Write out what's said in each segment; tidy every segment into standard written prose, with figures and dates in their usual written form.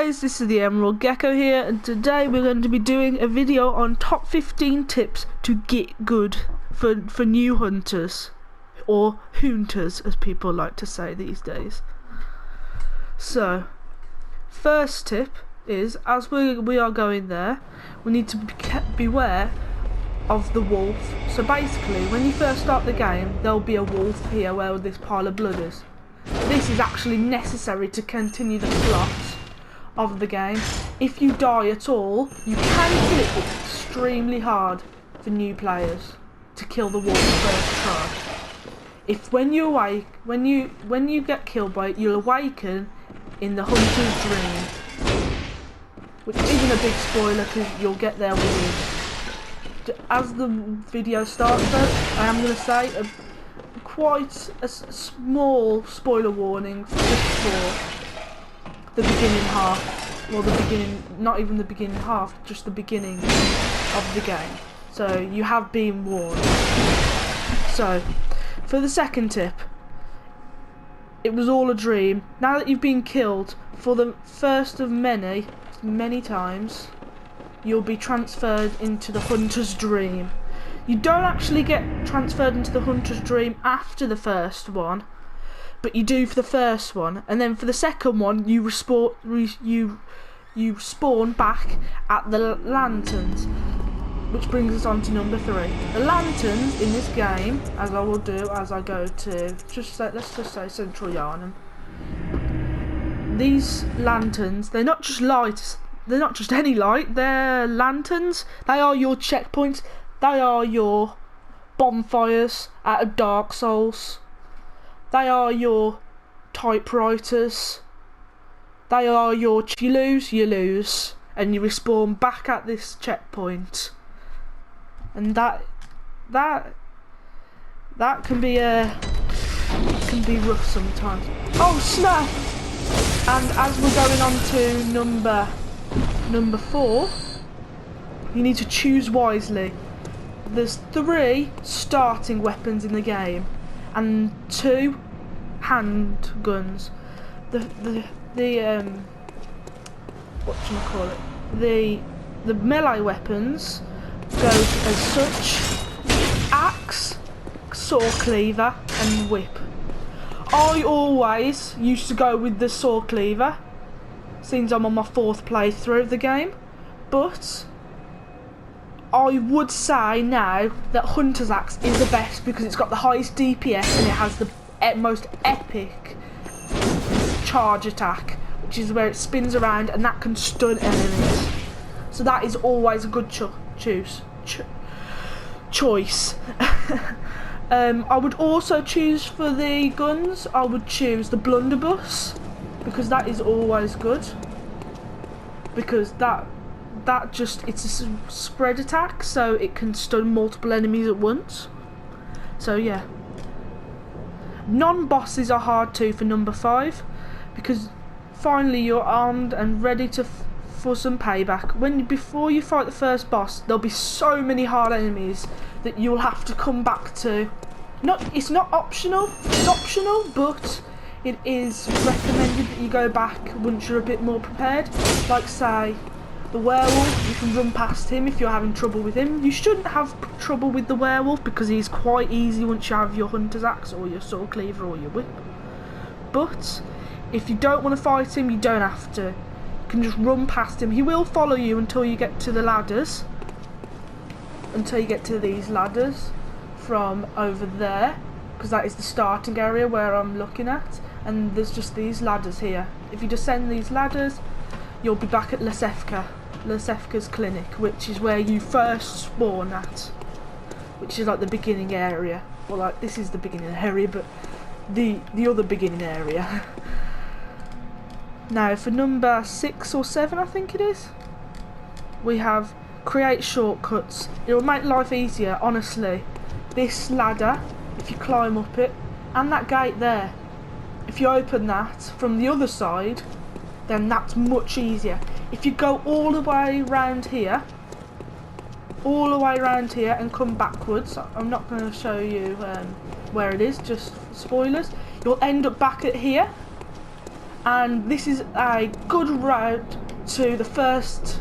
guys, this is the Emerald Gecko here, and today we're going to be doing a video on top 15 tips to get good for new hunters, or hunters as people like to say these days. So, first tip is, as we are going there, we need to beware of the wolf. So basically, when you first start the game, there'll be a wolf here where this pile of blood is. This is actually necessary to continue the plot of the game. If you die at all, you can kill it, but it's extremely hard for new players to kill the wolf first try. If when you get killed by it, you'll awaken in the hunter's dream, which isn't a big spoiler because you'll get there with it. As the video starts though, I am going to say quite a small spoiler warning just for the beginning half, well, not even the beginning half, just the beginning of the game. So you have been warned. So for the second tip, it was all a dream. Now that you've been killed for the first of many times, you'll be transferred into the hunter's dream. You don't actually get transferred into the hunter's dream after the first one, but you do for the first one, and then for the second one you spawn back at the lanterns, which brings us on to number 3. The lanterns in this game, as I will do as I go to let's just say Central Yarnum. These lanterns, they're not just lights. They're not just any light. They're lanterns. They are your checkpoints. They are your bonfires out of Dark Souls. They are your typewriters. They are your you lose, and you respawn back at this checkpoint. And that can be rough sometimes. Oh snap! And as we're going on to number 4, you need to choose wisely. There's 3 starting weapons in the game and 2 handguns. The melee weapons go as such: axe, saw cleaver and whip. I always used to go with the saw cleaver since I'm on my 4th playthrough of the game, but I would say now that Hunter's Axe is the best because it's got the highest DPS and it has the most epic charge attack, which is where it spins around and that can stun enemies. So that is always a good choice. I would also choose for the guns, I would choose the blunderbuss, because that is always good, because it's a spread attack, so it can stun multiple enemies at once. So yeah, non-bosses are hard too for number 5, because finally you're armed and ready for some payback. Before you fight the first boss, there'll be so many hard enemies that you'll have to come back to. It's not optional. It's optional, but it is recommended that you go back once you're a bit more prepared. Like say, the werewolf, you can run past him if you're having trouble with him. You shouldn't have trouble with the werewolf because he's quite easy once you have your hunter's axe or your saw cleaver or your whip. But if you don't want to fight him, you don't have to. You can just run past him. He will follow you until you get to the ladders. Until you get to these ladders from over there, because that is the starting area where I'm looking at, and there's just these ladders here. If you descend these ladders, you'll be back at Lasefka's clinic, which is where you first spawn at, which is like the beginning area. Well, like this is the beginning area, but the other beginning area. Now for number 6 or 7, I think it is, we have create shortcuts. It will make life easier, honestly. This ladder, if you climb up it, and that gate there, if you open that from the other side, then that's much easier. If you go all the way around here and come backwards, I'm not going to show you where it is, just spoilers, you'll end up back at here, and this is a good route to the first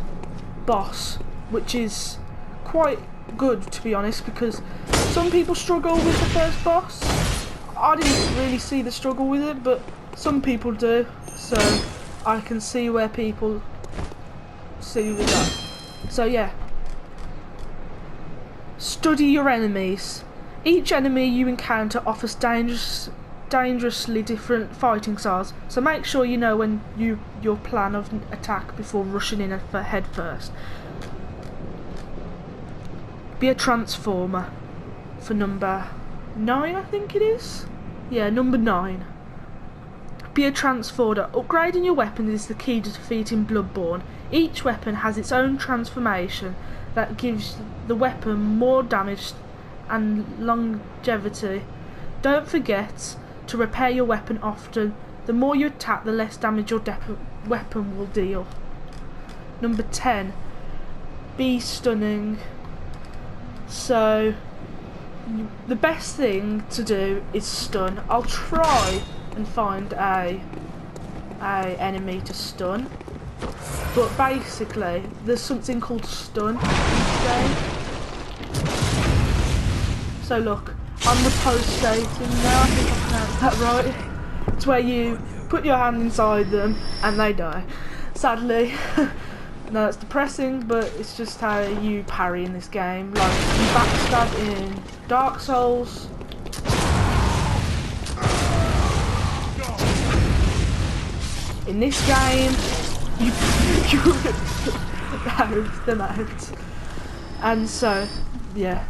boss, which is quite good, to be honest, because some people struggle with the first boss. I didn't really see the struggle with it, but some people do, so I can see where people see with that. So yeah, study your enemies. Each enemy you encounter offers dangerously different fighting styles, so make sure you know when your plan of attack before rushing in head first. Be a transformer for number 9, I think it is. Yeah, number 9. Be a transformer. Upgrading your weapons is the key to defeating Bloodborne. Each weapon has its own transformation that gives the weapon more damage and longevity. Don't forget to repair your weapon often. The more you attack, the less damage your weapon will deal. Number 10. Be stunning. So the best thing to do is stun. I'll try and find a enemy to stun, but basically there's something called stun in this game. So look, I'm repulsating now, I think I pronounced that right. It's where you put your hand inside them and they die, sadly. No, it's depressing, but it's just how you parry in this game. Like, you backstab in Dark Souls. In this game, you rip them out. And so, yeah.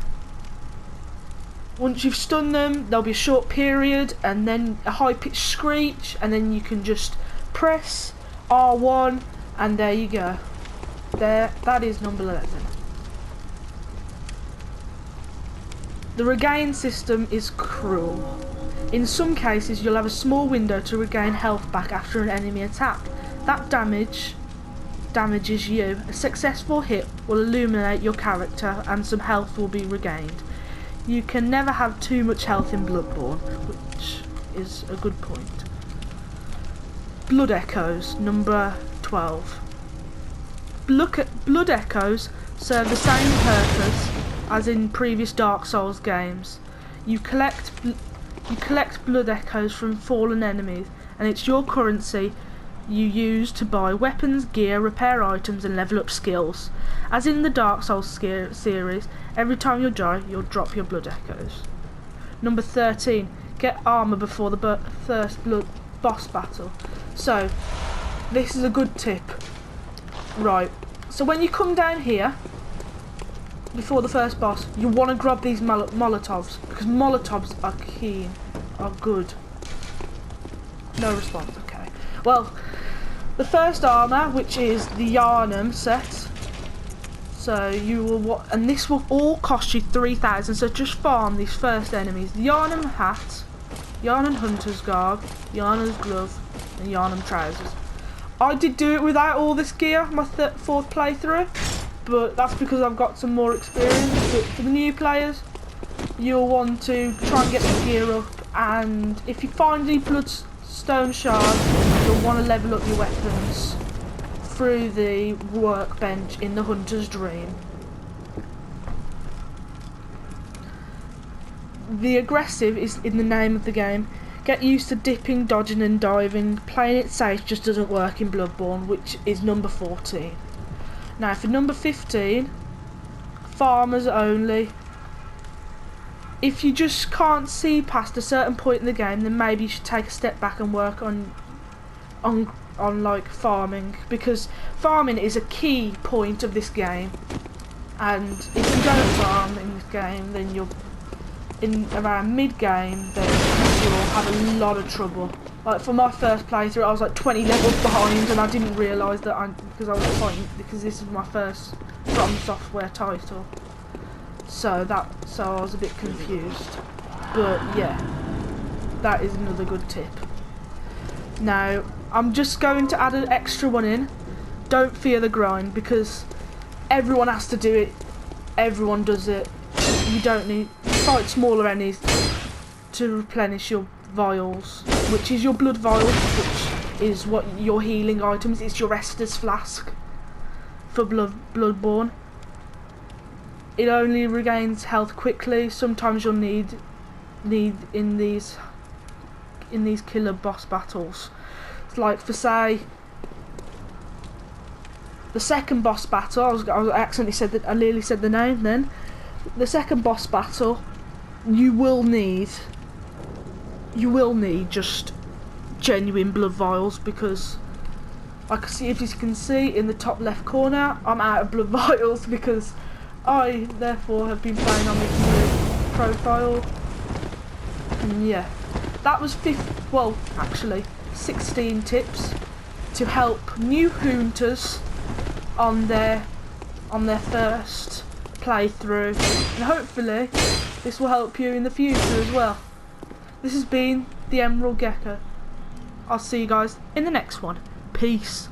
Once you've stunned them, there'll be a short period, and then a high-pitched screech, and then you can just press R1, and there you go. There, that is number 11. The regain system is cruel. In some cases, you'll have a small window to regain health back after an enemy attack. That damages you. A successful hit will illuminate your character and some health will be regained. You can never have too much health in Bloodborne, which is a good point. Blood Echoes, number 12. Blood Echoes serve the same purpose as in previous Dark Souls games. You collect blood echoes from fallen enemies, and it's your currency you use to buy weapons, gear, repair items and level up skills. As in the Dark Souls series, every time you die, you'll drop your blood echoes. Number 13. Get armour before the first boss battle. So, this is a good tip. Right, so when you come down here before the first boss, you want to grab these molotovs, because molotovs are keen, are good. No response, okay. Well, the first armour, which is the Yarnum set, so you will and this will all cost you 3,000, so just farm these first enemies. The Yarnum hat, Yarnum hunter's garb, Yarnum's glove and Yarnum trousers. I did do it without all this gear, my fourth playthrough, but that's because I've got some more experience. But for the new players, you'll want to try and get the gear up, and if you find any bloodstone shards, you'll want to level up your weapons through the workbench in the Hunter's Dream. The aggressive is in the name of the game. Get used to dipping, dodging and diving. Playing it safe just doesn't work in Bloodborne, which is number 14. Now for number 15, farmers only. If you just can't see past a certain point in the game, then maybe you should take a step back and work on like farming, because farming is a key point of this game. And if you don't farm in this game, then you're in around mid-game, then you'll have a lot of trouble. Like for my first playthrough, I was like 20 levels behind, and I didn't realise that because I was fighting, because this is my first From Software title. So I was a bit confused. But yeah, that is another good tip. Now, I'm just going to add an extra one in. Don't fear the grind, because everyone has to do it. Everyone does it. You don't need fight smaller enemies to replenish your vials, which is your blood vials, which is what your healing items. It's your Estus flask for Bloodborne. It only regains health quickly. Sometimes you'll need in these killer boss battles. It's like for say the second boss battle. I accidentally said that. I nearly said the name. Then the second boss battle, you will need just genuine blood vials, because I can see, if you can see in the top left corner, I'm out of blood vials because I therefore have been playing on this new profile. And yeah, that was 16 tips to help new hunters on their first playthrough, and hopefully this will help you in the future as well. This has been the Emerald Gecko. I'll see you guys in the next one. Peace.